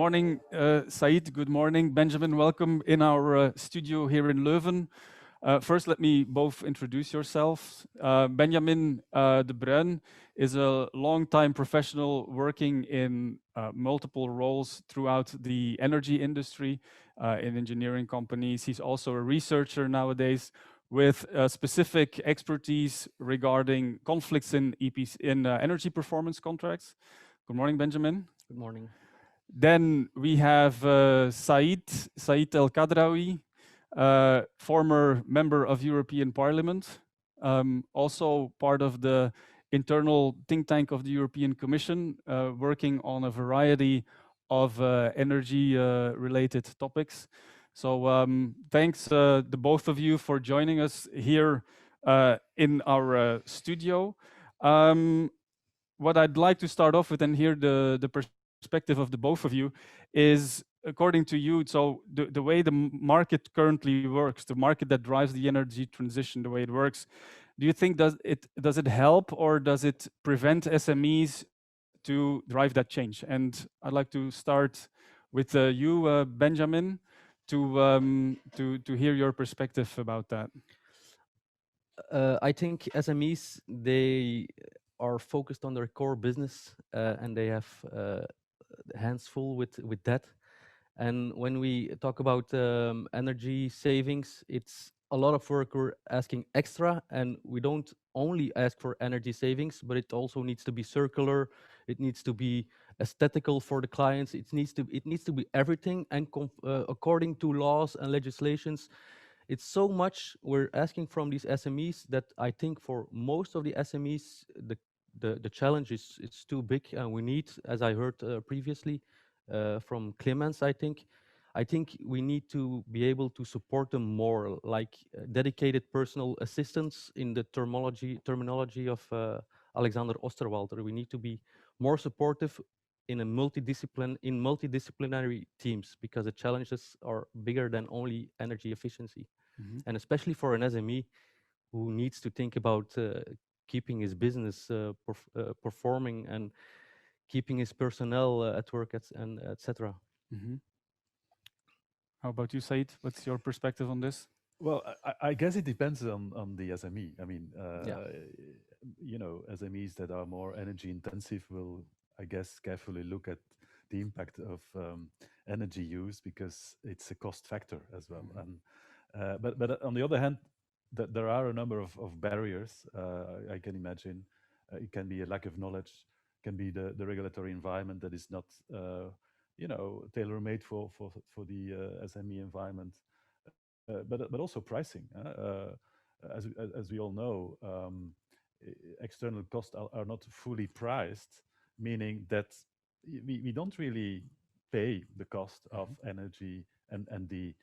morning, Saïd. Good morning, Benjamin. Welcome in our studio here in Leuven. First, let me both introduce yourselves. Benjamin De Bruyn is a long-time professional working in multiple roles throughout the energy industry, in engineering companies. He's also a researcher nowadays with specific expertise regarding conflicts in energy performance contracts. Good morning, Benjamin. Good morning. Then we have Saïd El Khadraoui, former member of European Parliament, also part of the internal think tank of the European Commission, working on a variety of energy-related topics. So thanks the both of you for joining us here in our studio. What I'd like to start off with and hear the perspective of the both of you is, according to you, so the way the market currently works, the market that drives the energy transition, the way it works, do you think does it help or does it prevent SMEs to drive that change? And I'd like to start with you, Benjamin, to hear your perspective about that. I think SMEs, they are focused on their core business and they have hands full with that. And when we talk about energy savings, it's a lot of work we're asking extra, and we don't only ask for energy savings, but it also needs to be circular. It needs to be aesthetical for the clients. It needs to be everything, and according to laws and legislations. It's so much we're asking from these SMEs that I think for most of the SMEs, the challenge is it's too big, and we need, as I heard previously from Clemens, I think we need to be able to support them more, like dedicated personal assistants in the terminology of Alexander Osterwalder. We need to be more supportive in multidisciplinary teams, because the challenges are bigger than only energy efficiency. And especially for an SME who needs to think about keeping his business performing and keeping his personnel at work, and etc. How about you, Said? What's your perspective on this? Well, I guess it depends on the SME. I mean, Yeah. SMEs that are more energy intensive will, I guess, carefully look at the impact of energy use, because it's a cost factor as well. And but on the other hand, there are a number of barriers. I can imagine it can be a lack of knowledge, can be the regulatory environment that is not tailor-made for the SME environment, but also pricing. As we all know, external costs are not fully priced, meaning that we don't really pay the cost of energy and the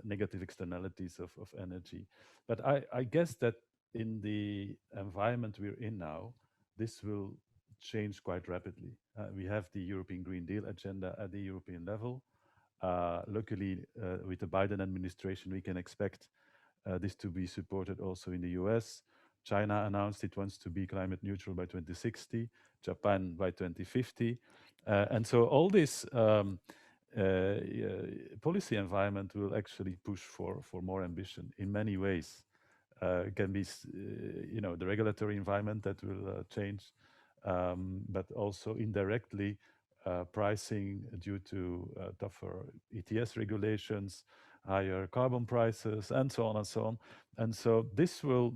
negative externalities of energy. But I guess that in the environment we're in now, this will change quite rapidly. We have the European Green Deal agenda at the European level. Luckily, with the Biden administration, we can expect this to be supported also in the US. China announced it wants to be climate neutral by 2060, Japan by 2050. And so all this policy environment will actually push for more ambition in many ways. It can be, the regulatory environment that will change, but also indirectly pricing due to tougher ETS regulations, higher carbon prices, and so on and so on. And so this will,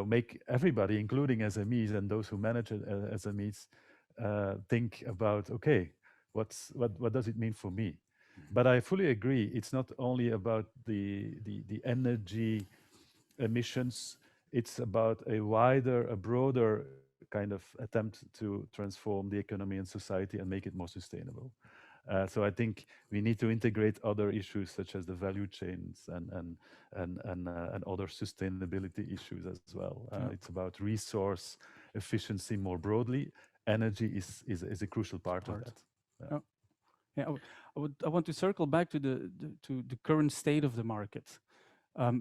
make everybody, including SMEs and those who manage SMEs, think about, okay, what does it mean for me? But I fully agree, it's not only about the energy emissions, it's about a broader kind of attempt to transform the economy and society and make it more sustainable. So I think we need to integrate other issues such as the value chains and other sustainability issues as well. It's about resource efficiency more broadly. Energy is a crucial part of that. Yeah, I want to circle back to the current state of the market,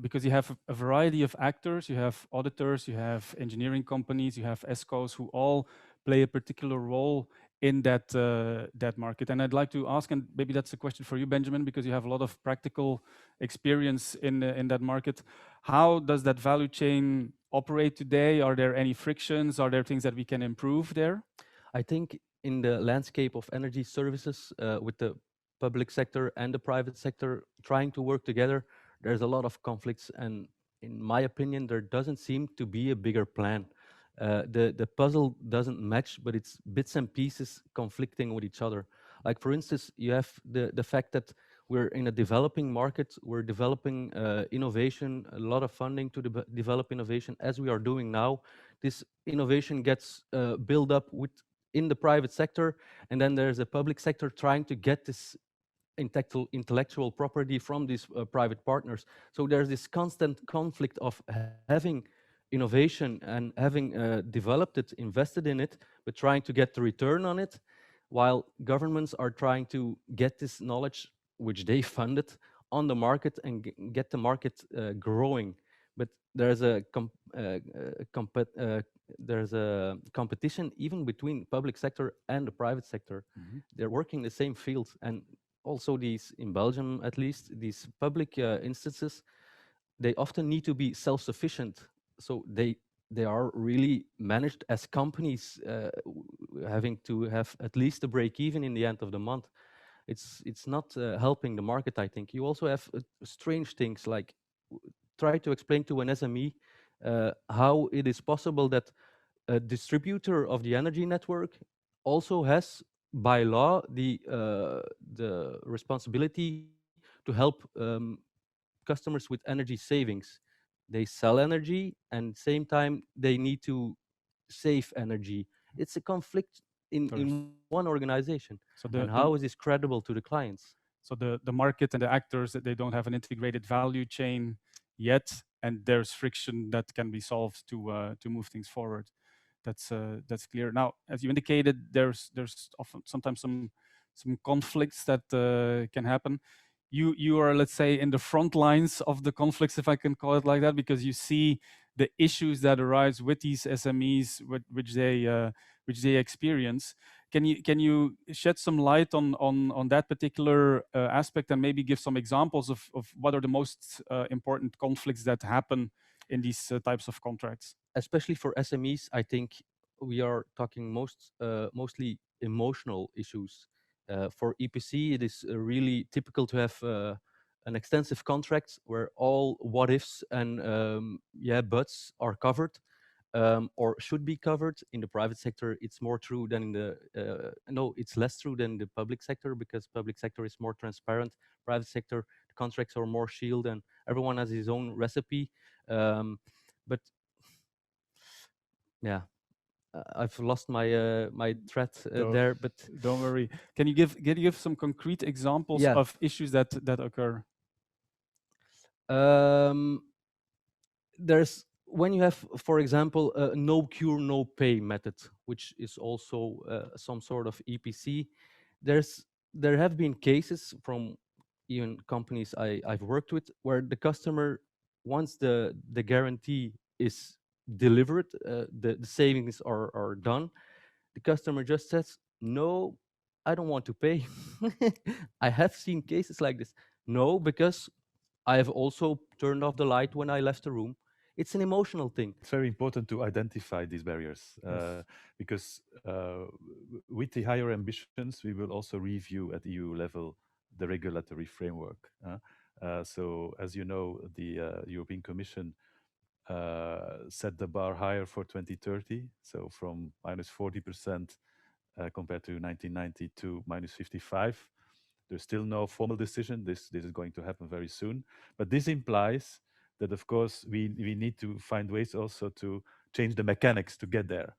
because you have a variety of actors. You have auditors, you have engineering companies, you have ESCOs who all play a particular role in that market. And I'd like to ask, and maybe that's a question for you, Benjamin, because you have a lot of practical experience in that market. How does that value chain operate today? Are there any frictions? Are there things that we can improve there? I think in the landscape of energy services, with the public sector and the private sector trying to work together, there's a lot of conflicts, and in my opinion, there doesn't seem to be a bigger plan. The puzzle doesn't match, but it's bits and pieces conflicting with each other. Like for instance, you have the fact that we're in a developing market, we're developing innovation, a lot of funding to develop innovation as we are doing now. This innovation gets built up in the private sector, and then there's a public sector trying to get this intellectual property from these private partners. So there's this constant conflict of having innovation and having developed it, invested in it, but trying to get the return on it, while governments are trying to get this knowledge, which they funded, on the market and get the market growing. But there's there's a competition even between public sector and the private sector. They're working in the same field, and also these, in Belgium at least, these public instances, they often need to be self-sufficient. So they are really managed as companies, having to have at least a break even in the end of the month. It's not helping the market, I think. You also have strange things like try to explain to an SME how it is possible that a distributor of the energy network also has, by law, the responsibility to help customers with energy savings. They sell energy, and same time they need to save energy. It's a conflict in one organization. So And how is this credible to the clients? so the market and the actors, that they don't have an integrated value chain yet, and there's friction that can be solved to move things forward. That's clear. Now, as you indicated, there's often sometimes some conflicts that can happen. You are, let's say, in the front lines of the conflicts, if I can call it like that, because you see the issues that arise with these SMEs, which they experience. Can you shed some light on that particular aspect, and maybe give some examples of what are the most important conflicts that happen in these types of contracts? Especially for SMEs, I think we are talking mostly emotional issues. For EPC, it is really typical to have an extensive contract where all what ifs and buts are covered, or should be covered. In the private sector, it's more true than in the no, it's less true than the public sector, because public sector is more transparent. Private sector, the contracts are more shielded, and everyone has his own recipe. But yeah, I've lost my thread there. But don't worry. Can you give some concrete examples yeah, of issues that occur? there's when you have, for example, a no cure no pay method, which is also some sort of EPC. There have been cases from even companies I've worked with where the customer, once the guarantee is delivered, the savings are done, the customer just says, no, I don't want to pay. I have seen cases like this. No, because I have also turned off the light when I left the room. It's an emotional thing. It's very important to identify these barriers, because with the higher ambitions, we will also review at EU level the regulatory framework. So, as you know, the European Commission set the bar higher for 2030, so from minus 40% compared to 1990 to minus 55. There's still no formal decision. This is going to happen very soon. But this implies that, of course, we need to find ways also to change the mechanics to get there.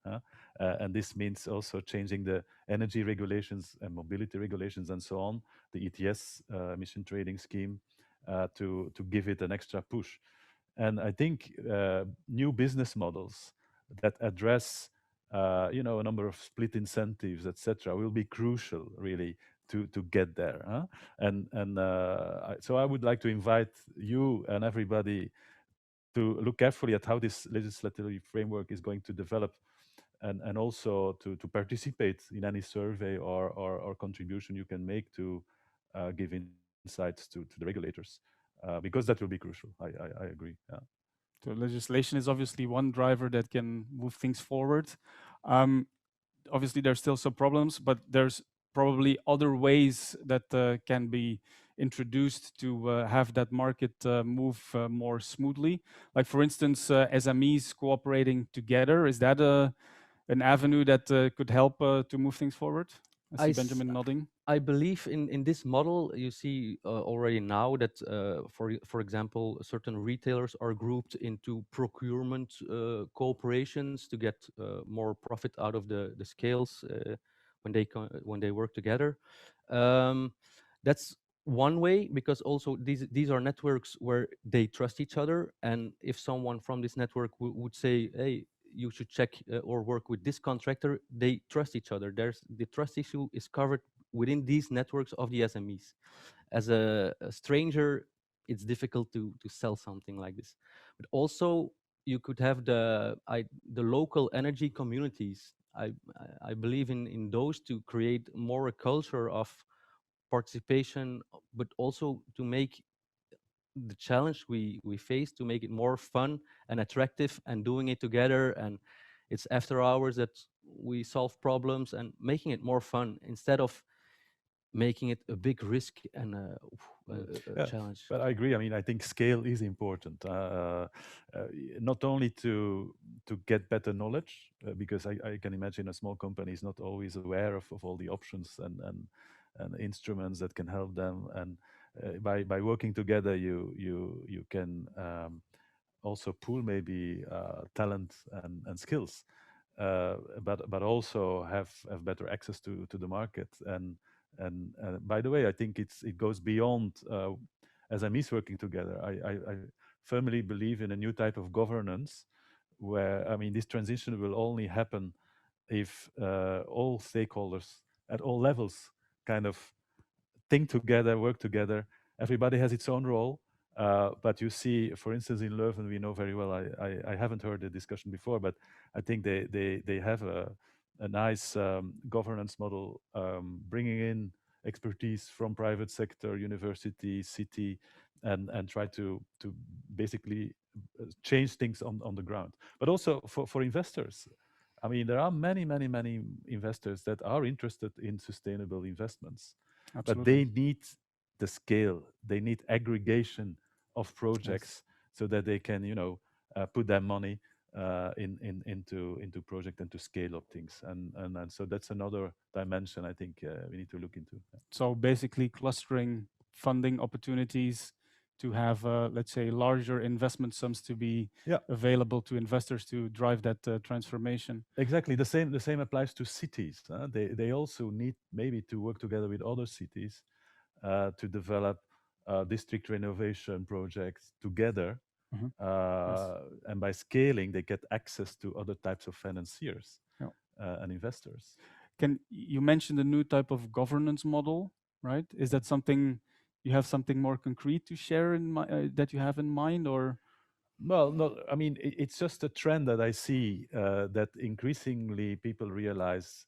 And this means also changing the energy regulations and mobility regulations and so on, the ETS emission trading scheme, to give it an extra push. And I think new business models that address a number of split incentives, etc., will be crucial, really, to get there. So I would like to invite you and everybody to look carefully at how this legislative framework is going to develop, and also to participate in any survey or contribution you can make to give insights to the regulators, because that will be crucial. I agree. Yeah. So legislation is obviously one driver that can move things forward. Um, Obviously, there's still some problems, but there's probably other ways that can be introduced to have that market move more smoothly. Like, for instance, SMEs cooperating together. Is that an avenue that could help to move things forward? I I, see s- Benjamin nodding. I believe in this model, you see already now that, for example, certain retailers are grouped into procurement cooperations to get more profit out of the scales when they work together. Um, that's one way, because also these are networks where they trust each other, and if someone from this network would say, hey, you should check or work with this contractor, they trust each other. There's the trust issue is covered within these networks of the SMEs. As a stranger, it's difficult to sell something like this. But also, you could have the local energy communities. I believe in those to create more a culture of participation, but also to make the challenge we face, to make it more fun and attractive, and doing it together. And it's after hours that we solve problems, and making it more fun instead of making it a big risk and a Yeah, challenge. but I agree. I mean, I think scale is important, not only to get better knowledge, because I can imagine a small company is not always aware of all the options and instruments that can help them. And by working together, you can also pool maybe talent and skills, but also have better access to the market. And by the way, I think it goes beyond SMEs working together. I firmly believe in a new type of governance where, I mean, this transition will only happen if all stakeholders at all levels kind of think together, work together. Everybody has its own role. But you see, for instance, in Leuven, we know very well. I haven't heard the discussion before, but I think they have a nice governance model, bringing in expertise from private sector, university, city, and try to basically change things on the ground. But also for investors. I mean, there are many investors that are interested in sustainable investments, but Absolutely. they need the scale. They need aggregation of Yes. projects so that they can, put their money into project and to scale up things. And so that's another dimension I think we need to look into. So basically clustering funding opportunities to have, let's say, larger investment sums to be Yeah, available to investors to drive that transformation. exactly. The same applies to cities. They also need maybe to work together with other cities to develop district renovation projects together. Mhm. Yes. And by scaling, they get access to other types of financiers Yeah. and investors. Can you mentioned a new type of governance model, right? Is that something you have something more concrete to share that you have in mind, or? Well, no, I mean, it's just a trend that I see that increasingly people realize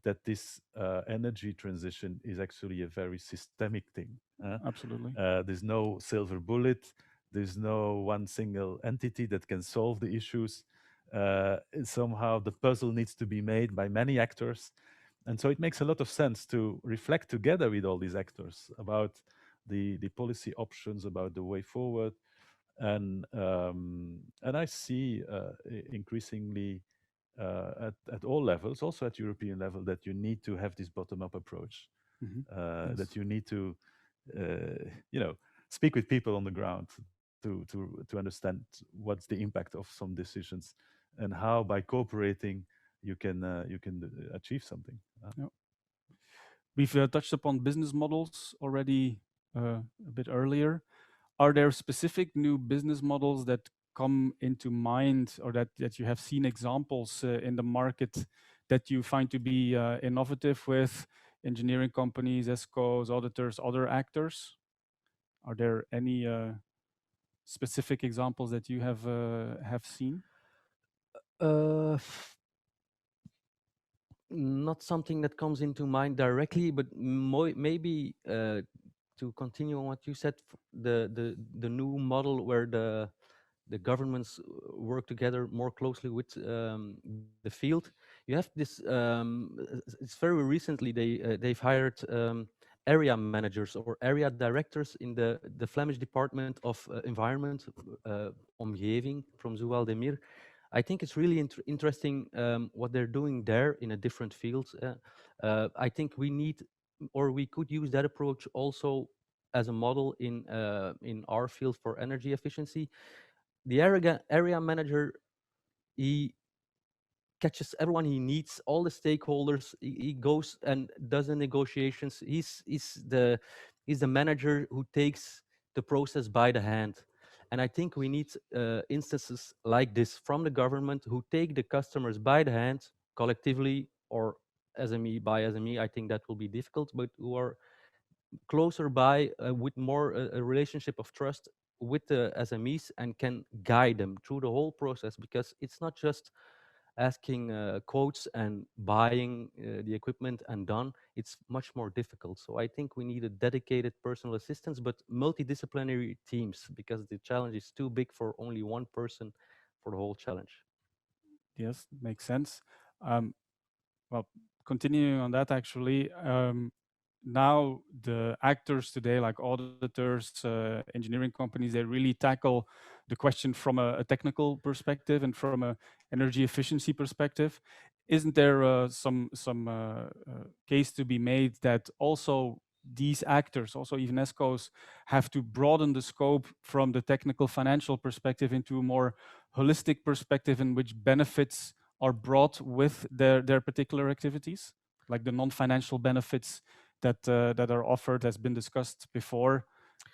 that this energy transition is actually a very systemic thing. Absolutely. There's no silver bullet. There's no one single entity that can solve the issues. Somehow the puzzle needs to be made by many actors. And so it makes a lot of sense to reflect together with all these actors about the policy options, about the way forward. And I see increasingly at all levels, also at European level, that you need to have this bottom-up approach, Mhm. Yes. that you need to you know speak with people on the ground to understand what's the impact of some decisions and how by cooperating you can achieve something. Yeah. We've touched upon business models already a bit earlier. Are there specific new business models that come into mind, or that you have seen examples in the market that you find to be innovative with engineering companies, ESCOs, auditors, other actors? Are there any specific examples that you have seen? Uh, Not something that comes into mind directly, but maybe to continue on what you said, the new model where the governments work together more closely with the field. You have this. It's very recently they've hired area managers or area directors in the Flemish Department of Environment, Omgeving from Zoal-de-Meer. I think it's really interesting what they're doing there in a different field. I think we need, or we could use that approach also as a model in our field for energy efficiency. The area manager, he catches everyone he needs, all the stakeholders. He goes and does the negotiations. He's the manager who takes the process by the hand. And I think we need instances like this from the government who take the customers by the hand collectively or SME by SME. I think that will be difficult, but who are closer by with more a relationship of trust with the SMEs and can guide them through the whole process, because it's not just asking quotes and buying the equipment and done. It's much more difficult. So I think we need a dedicated personal assistance, but multidisciplinary teams, because the challenge is too big for only one person for the whole challenge. Yes, makes sense. Um, well, continuing on that, actually, now the actors today, like auditors, engineering companies, they really tackle the question from a technical perspective and from a energy efficiency perspective. Isn't there some case to be made that also these actors, also even ESCOs, have to broaden the scope from the technical financial perspective into a more holistic perspective in which benefits are brought with their particular activities, like the non-financial benefits that are offered has been discussed before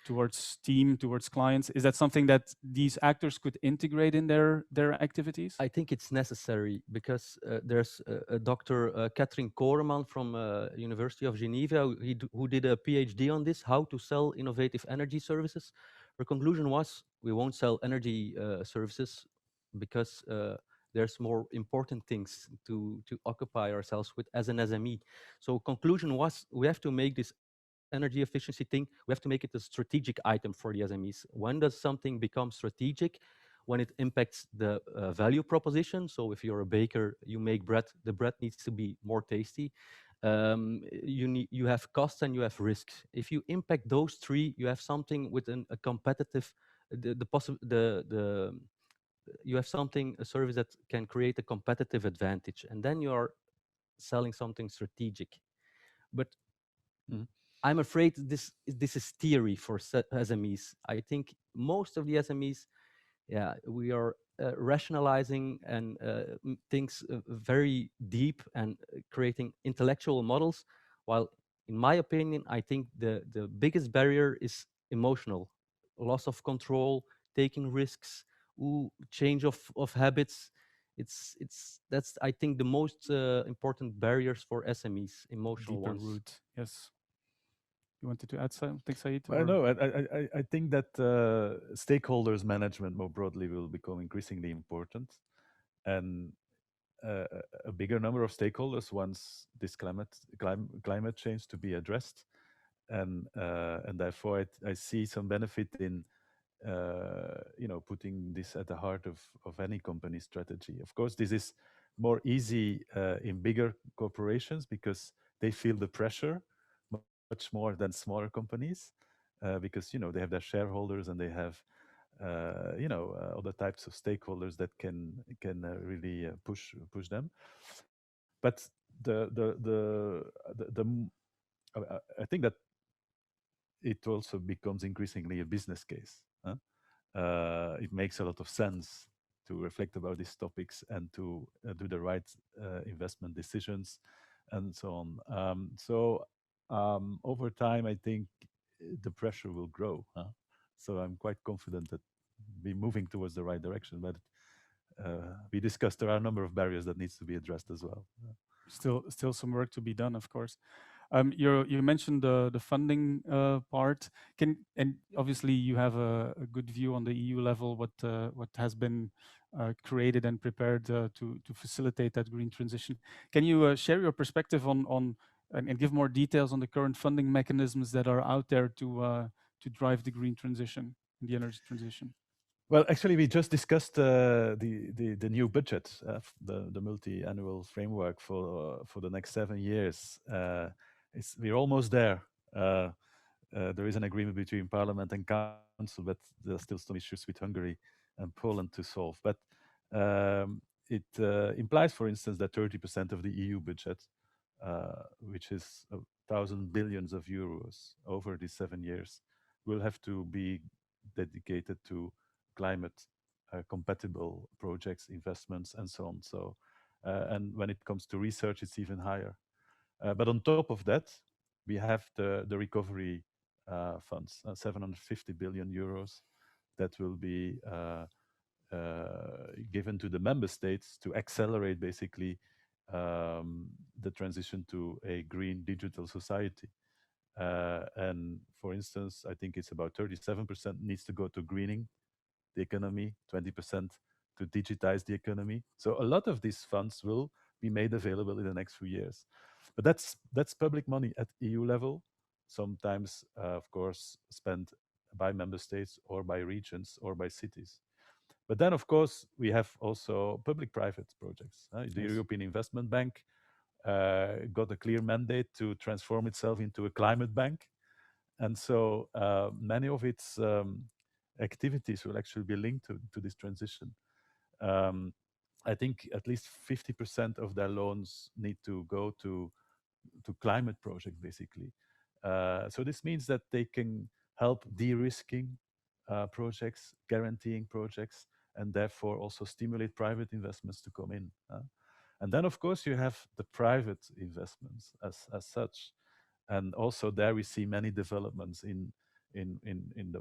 towards team, towards clients. Is that something that these actors could integrate in their activities? I think it's necessary because there's a Dr. Catherine Koreman from University of Geneva who did a PhD on this, how to sell innovative energy services. Her conclusion was we won't sell energy services because there's more important things to occupy ourselves with as an SME. So conclusion was we have to make this energy efficiency thing, we have to make it a strategic item for the SMEs. When does something become strategic? When it impacts the value proposition. So if you're a baker, you make bread, the bread needs to be more tasty. You have costs and you have risks. If you impact those three, you have something with a competitive, the you have something, a service that can create a competitive advantage, and then you are selling something strategic. But Mhm. I'm afraid this is theory for SMEs. I think most of the SMEs, yeah, we are rationalizing and things very deep and creating intellectual models, while in my opinion I think the biggest barrier is emotional, loss of control, taking risks, change of habits. It's That's I think the most important barriers for SMEs, emotional Deeper ones. root, yes. You wanted to add something, Said? I Or know. I think that stakeholders management more broadly will become increasingly important, and a bigger number of stakeholders wants this climate change to be addressed, and therefore I see some benefit in putting this at the heart of any company strategy. Of course, this is more easy in bigger corporations because they feel the pressure much more than smaller companies, because they have their shareholders and they have other types of stakeholders that can really push them. But I think that it also becomes increasingly a business case. Huh? It makes a lot of sense to reflect about these topics and to do the right investment decisions and so on. Over time, I think the pressure will grow. Huh? So I'm quite confident that we're moving towards the right direction. But we discussed there are a number of barriers that needs to be addressed as well. still some work to be done, of course. You mentioned the funding part. And obviously you have a good view on the EU level what has been created and prepared to facilitate that green transition. Can you share your perspective on and give more details on the current funding mechanisms that are out there to drive the green transition, the energy transition? Well, actually, we just discussed the new budget, the multi-annual framework for the next 7 years. We're almost there. There is an agreement between Parliament and Council, but there are still some issues with Hungary and Poland to solve. But it implies, for instance, that 30% of the EU budget, which is 1,000 billions of euros over these 7 years, will have to be dedicated to climate compatible projects, investments, and so on. So, and when it comes to research, it's even higher. But on top of that, we have the recovery funds, 750 billion euros that will be given to the member states to accelerate basically the transition to a green digital society. And for instance, I think it's about 37% needs to go to greening the economy, 20% to digitize the economy. So a lot of these funds will be made available in the next few years. But that's public money at EU level, sometimes, of course, spent by member states or by regions or by cities. But then, of course, we have also public-private projects. The Yes. European Investment Bank got a clear mandate to transform itself into a climate bank. And so many of its activities will actually be linked to this transition. I think at least 50% of their loans need to go to climate projects, basically. So this means that they can help de-risking projects, guaranteeing projects, and therefore also stimulate private investments to come in. And then, of course, you have the private investments as such. And also there we see many developments in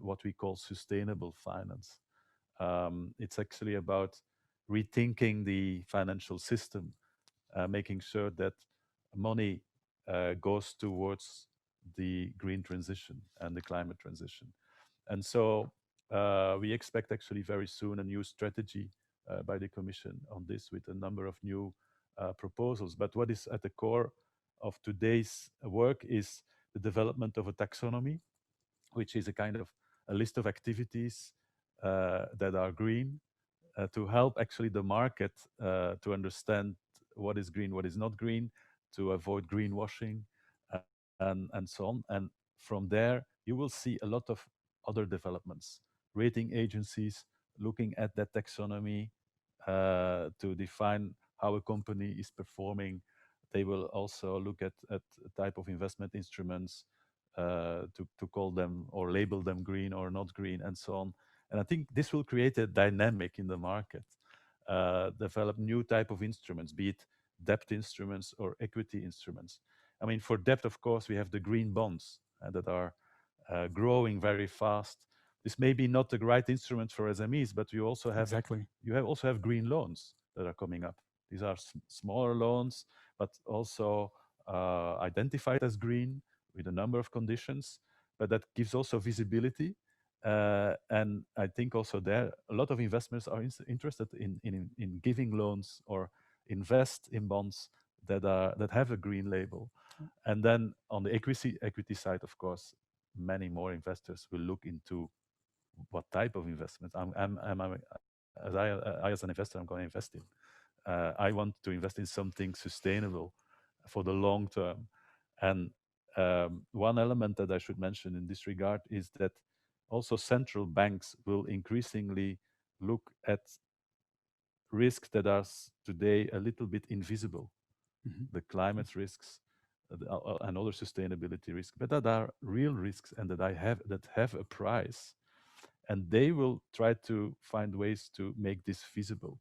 what we call sustainable finance. It's actually about rethinking the financial system, making sure that money goes towards the green transition and the climate transition. And so we expect actually very soon a new strategy by the Commission on this with a number of new proposals. But what is at the core of today's work is the development of a taxonomy, which is a kind of a list of activities that are green to help actually the market to understand what is green, what is not green, to avoid greenwashing, and so on. And from there, you will see a lot of other developments. Rating agencies looking at that taxonomy to define how a company is performing. They will also look at type of investment instruments to call them or label them green or not green, and so on. And I think this will create a dynamic in the market, develop new type of instruments, be it debt instruments or equity instruments. I mean, for debt, of course, we have the green bonds that are growing very fast. This may be not the right instrument for SMEs, but you also have also have green loans that are coming up. These are smaller loans, but also identified as green with a number of conditions, but that gives also visibility. And I think also there, a lot of investors are interested in giving loans or invest in bonds that have a green label. And then on the equity side, of course, many more investors will look into what type of investments. I as an investor, I'm going to invest in. I want to invest in something sustainable for the long term. And one element that I should mention in this regard is that also central banks will increasingly look at risks that are today a little bit invisible, the climate risks and other sustainability risks, but that are real risks and that have a price. And they will try to find ways to make this visible.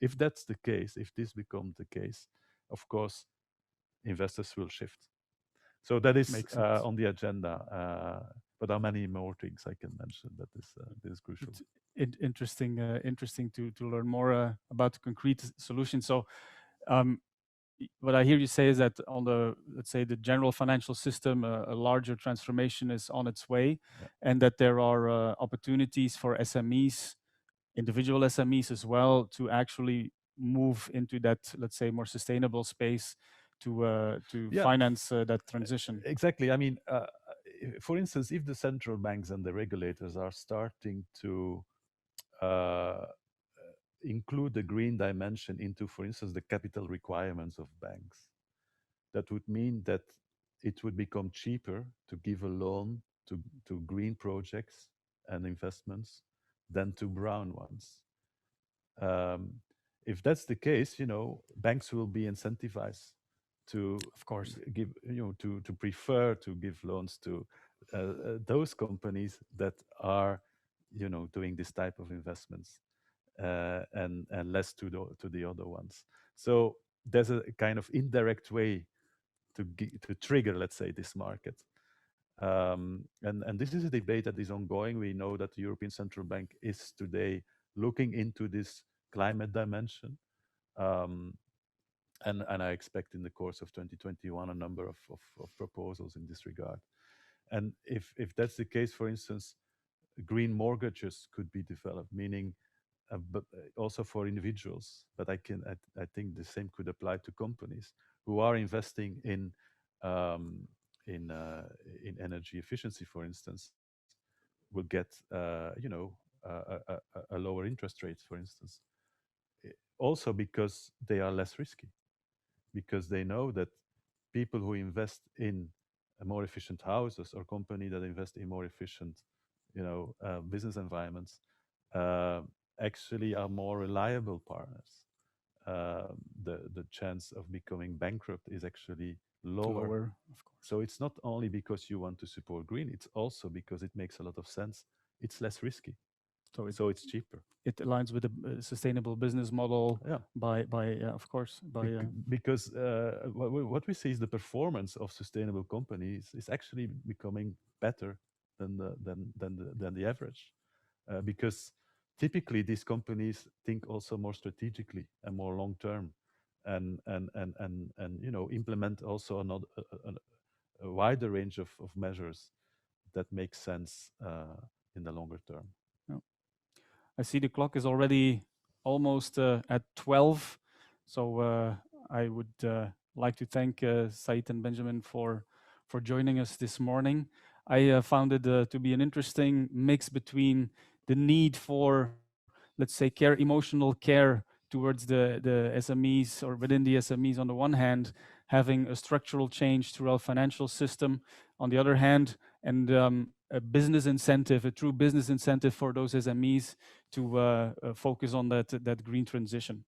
If that's the case, if this becomes the case, of course, investors will shift. So that is on the agenda. But there are many more things I can mention that is crucial. It's interesting to learn more about the concrete solutions. So what I hear you say is that on the, let's say, the general financial system, a larger transformation is on its way, Yeah. and that there are opportunities for SMEs, individual SMEs as well, to actually move into that, let's say, more sustainable space to Yeah. finance that transition. Exactly. I mean, for instance, if the central banks and the regulators are starting to uh, include the green dimension into, for instance, the capital requirements of banks, that would mean that it would become cheaper to give a loan to green projects and investments than to brown ones. Um, if that's the case, banks will be incentivized to Of course. give, to prefer to give loans to those companies that are, doing this type of investments, and less to the other ones. So there's a kind of indirect way to trigger, let's say, this market. And this is a debate that is ongoing. We know that the European Central Bank is today looking into this climate dimension. Um, and I expect in the course of 2021 a number of proposals in this regard. And if that's the case, for instance, green mortgages could be developed, meaning but also for individuals. But I think the same could apply to companies who are investing um, in energy efficiency, for instance, will get a lower interest rate, for instance. Also because they are less risky, because they know that people who invest in more efficient houses or company that invest in more efficient, business environments, uh, actually are more reliable partners. The chance of becoming bankrupt is actually lower. Lower, of course. So it's not only because you want to support green; it's also because it makes a lot of sense. It's less risky, so it's cheaper. It aligns with a sustainable business model Yeah. of course, Because what we see is the performance of sustainable companies is actually becoming better than the average, because typically these companies think also more strategically and more long term, and implement also a wider range of measures that make sense in the longer term. yeah. I see the clock is already almost at 12. So I would like to thank Said and Benjamin for joining us this morning. I found it to be an interesting mix between the need for, let's say, emotional care towards the SMEs or within the SMEs on the one hand, having a structural change through our financial system on the other hand, and a business incentive, a true business incentive for those SMEs to focus on that green transition.